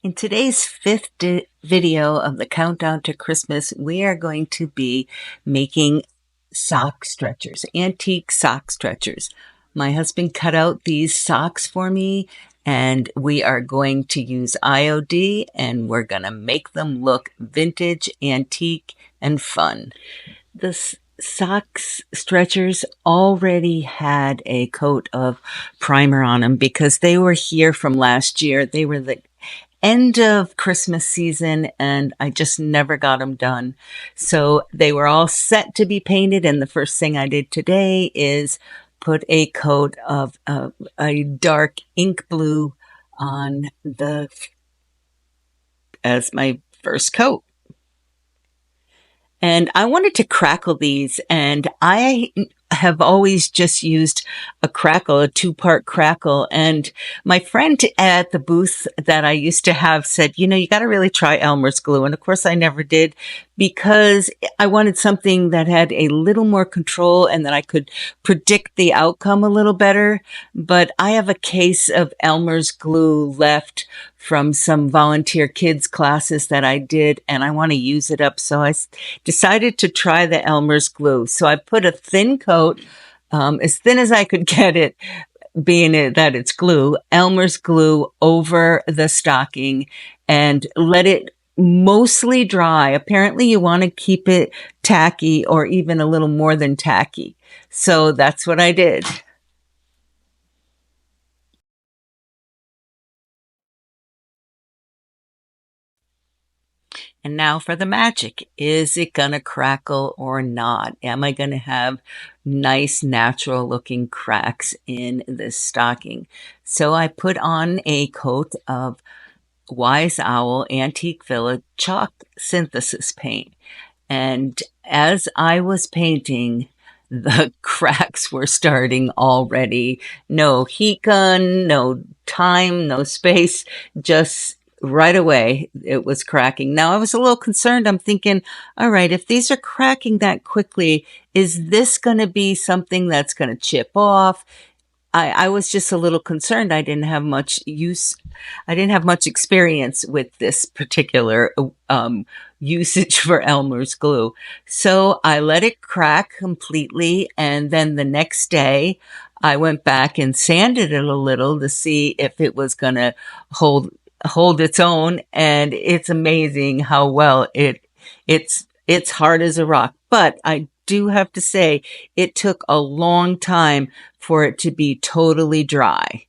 In today's fifth video of the countdown to Christmas, we are going to be making sock stretchers, antique sock stretchers. My husband cut out these socks for me, and we are going to use IOD, and we're going to make them look vintage, antique, and fun. The socks stretchers already had a coat of primer on them because they were here from last year. They were the end of Christmas season and I just never got them done. So they were all set to be painted. And the first thing I did today is put a coat of a dark ink blue on as my first coat. And I wanted to crackle these, and I have always just used a crackle, a two-part crackle. And my friend at the booth that I used to have said, you got to really try Elmer's glue. And of course I never did because I wanted something that had a little more control and that I could predict the outcome a little better. But I have a case of Elmer's glue left from some volunteer kids classes that I did, and I want to use it up. So I decided to try the Elmer's glue. So I put a thin coat, as thin as I could get it, being that it's glue, Elmer's glue over the stocking and let it mostly dry. Apparently you want to keep it tacky or even a little more than tacky. So that's what I did. And now for the magic. Is it going to crackle or not? Am I going to have nice natural looking cracks in this stocking? So I put on a coat of Wise Owl Antique Villa chalk synthesis paint. And as I was painting, the cracks were starting already. No heat gun, no time, no space, just right away it was cracking. Now I was a little concerned. I'm thinking, all right, if these are cracking that quickly, is this going to be something that's going to chip off? I was just a little concerned. I didn't have much experience with this particular usage for Elmer's glue. So I let it crack completely. And then the next day I went back and sanded it a little to see if it was going to hold its own. And it's amazing how well it's hard as a rock. But I do have to say it took a long time for it to be totally dry.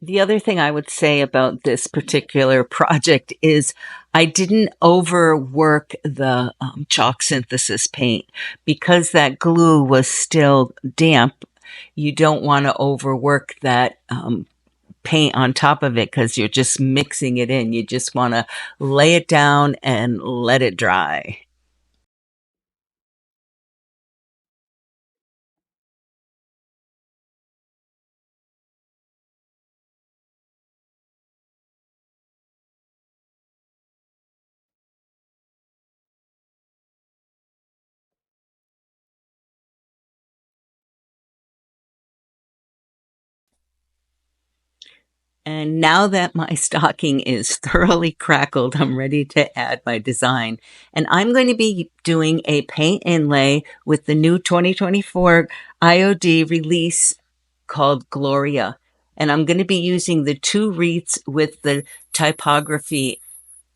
The other thing I would say about this particular project is I didn't overwork the chalk synthesis paint because that glue was still damp. You don't want to overwork that paint on top of it because you're just mixing it in. You just want to lay it down and let it dry. And now that my stocking is thoroughly crackled, I'm ready to add my design. And I'm going to be doing a paint inlay with the new 2024 IOD release called Gloria. And I'm going to be using the two wreaths with the typography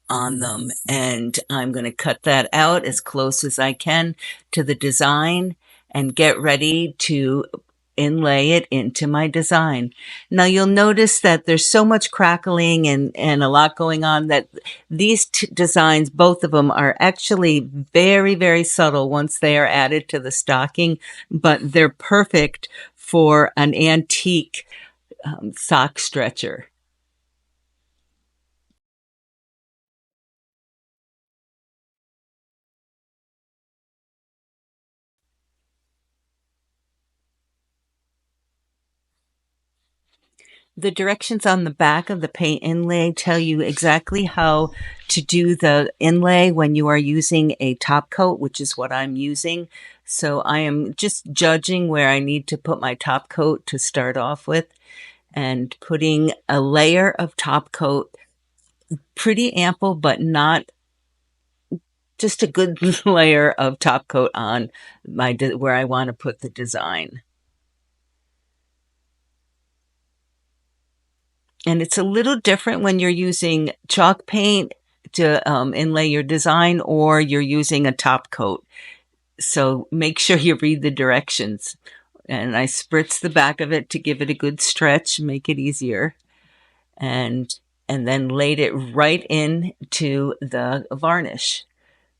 on them. And I'm going to cut that out as close as I can to the design and get ready to inlay it into my design. Now you'll notice that there's so much crackling and a lot going on that these designs, both of them, are actually very, very subtle once they are added to the stocking, but they're perfect for an antique sock stretcher. The directions on the back of the paint inlay tell you exactly how to do the inlay when you are using a top coat, which is what I'm using. So I am just judging where I need to put my top coat to start off with and putting a layer of top coat, pretty ample, but not just a good layer of top coat on where I want to put the design. And it's a little different when you're using chalk paint to inlay your design or you're using a top coat. So make sure you read the directions. And I spritz the back of it to give it a good stretch, make it easier. And then laid it right into the varnish.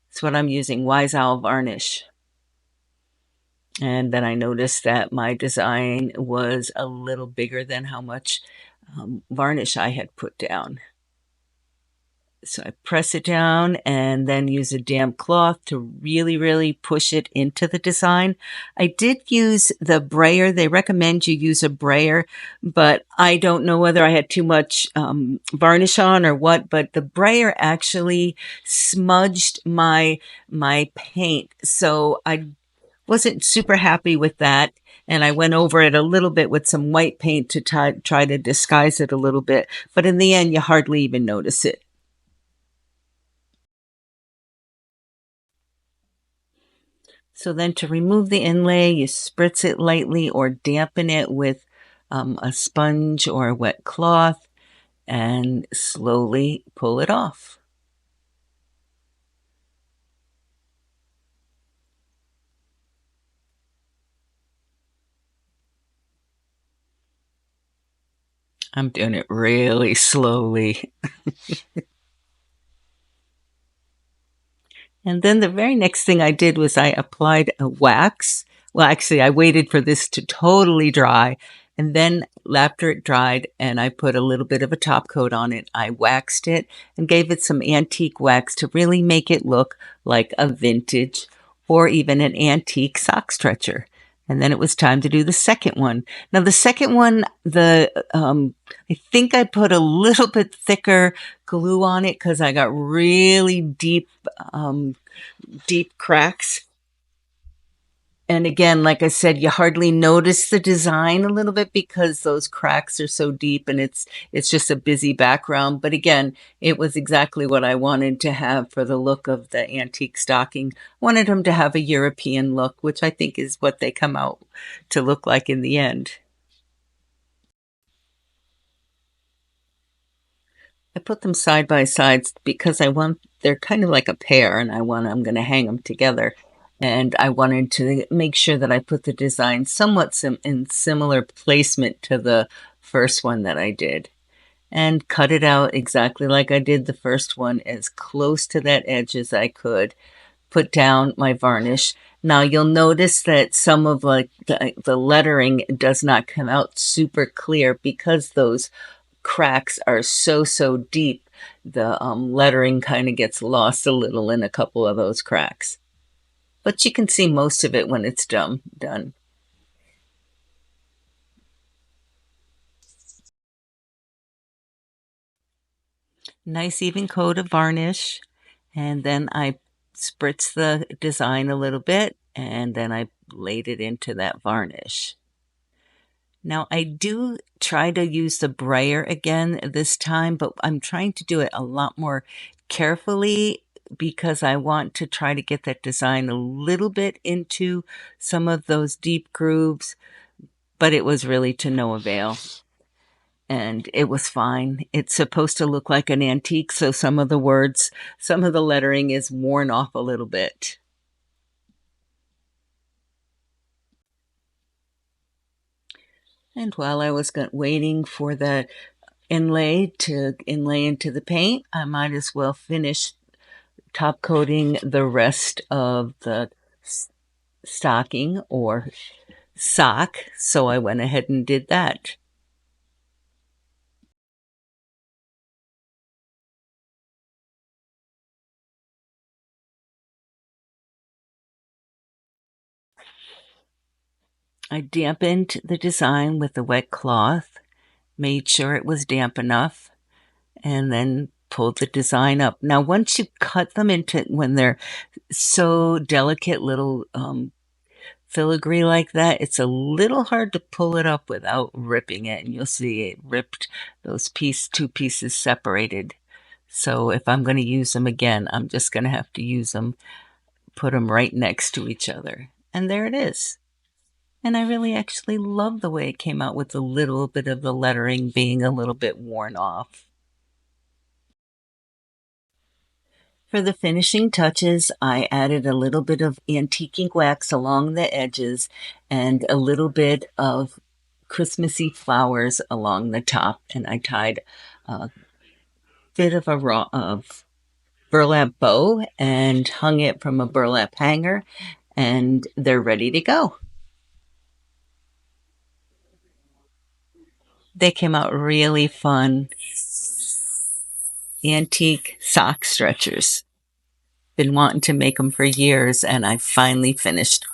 That's what I'm using, Wise Owl varnish. And then I noticed that my design was a little bigger than how much varnish I had put down. So I press it down and then use a damp cloth to really, really push it into the design. I did use the brayer. They recommend you use a brayer, but I don't know whether I had too much varnish on or what, but the brayer actually smudged my paint. So I wasn't super happy with that. And I went over it a little bit with some white paint to try to disguise it a little bit. But in the end, you hardly even notice it. So then to remove the inlay, you spritz it lightly or dampen it with a sponge or a wet cloth and slowly pull it off. I'm doing it really slowly. And then the very next thing I did was I applied a wax. Well, actually, I waited for this to totally dry. And then after it dried and I put a little bit of a top coat on it, I waxed it and gave it some antique wax to really make it look like a vintage or even an antique sock stretcher. And then it was time to do the second one. Now, the second one, I think I put a little bit thicker glue on it because I got really deep cracks. And again, like I said, you hardly notice the design a little bit because those cracks are so deep and it's just a busy background. But again, it was exactly what I wanted to have for the look of the antique stocking. Wanted them to have a European look, which I think is what they come out to look like in the end. I put them side by side because they're kind of like a pair and I'm going to hang them together. And I wanted to make sure that I put the design somewhat in similar placement to the first one that I did. And cut it out exactly like I did the first one, as close to that edge as I could. Put down my varnish. Now you'll notice that some of like the lettering does not come out super clear because those cracks are so deep. The lettering kind of gets lost a little in a couple of those cracks. But you can see most of it when it's done. Nice even coat of varnish. And then I spritz the design a little bit and then I laid it into that varnish. Now I do try to use the brayer again this time, but I'm trying to do it a lot more carefully because I want to try to get that design a little bit into some of those deep grooves, but it was really to no avail. And it was fine. It's supposed to look like an antique, so some of the words, some of the lettering is worn off a little bit. And while I was waiting for the inlay to inlay into the paint, I might as well finish top coating the rest of the stocking or sock. So I went ahead and did that. I dampened the design with a wet cloth made sure it was damp enough, and then pulled the design up. Now, once you cut them into, when they're so delicate little filigree like that, it's a little hard to pull it up without ripping it. And you'll see it ripped, those two pieces separated. So if I'm going to use them again, I'm just going to have to use them, put them right next to each other. And there it is. And I really actually love the way it came out with a little bit of the lettering being a little bit worn off. For the finishing touches, I added a little bit of antiquing wax along the edges and a little bit of Christmassy flowers along the top. And I tied a bit of of burlap bow and hung it from a burlap hanger, and they're ready to go. They came out really fun. Antique sock stretchers. Been wanting to make them for years, and I finally finished.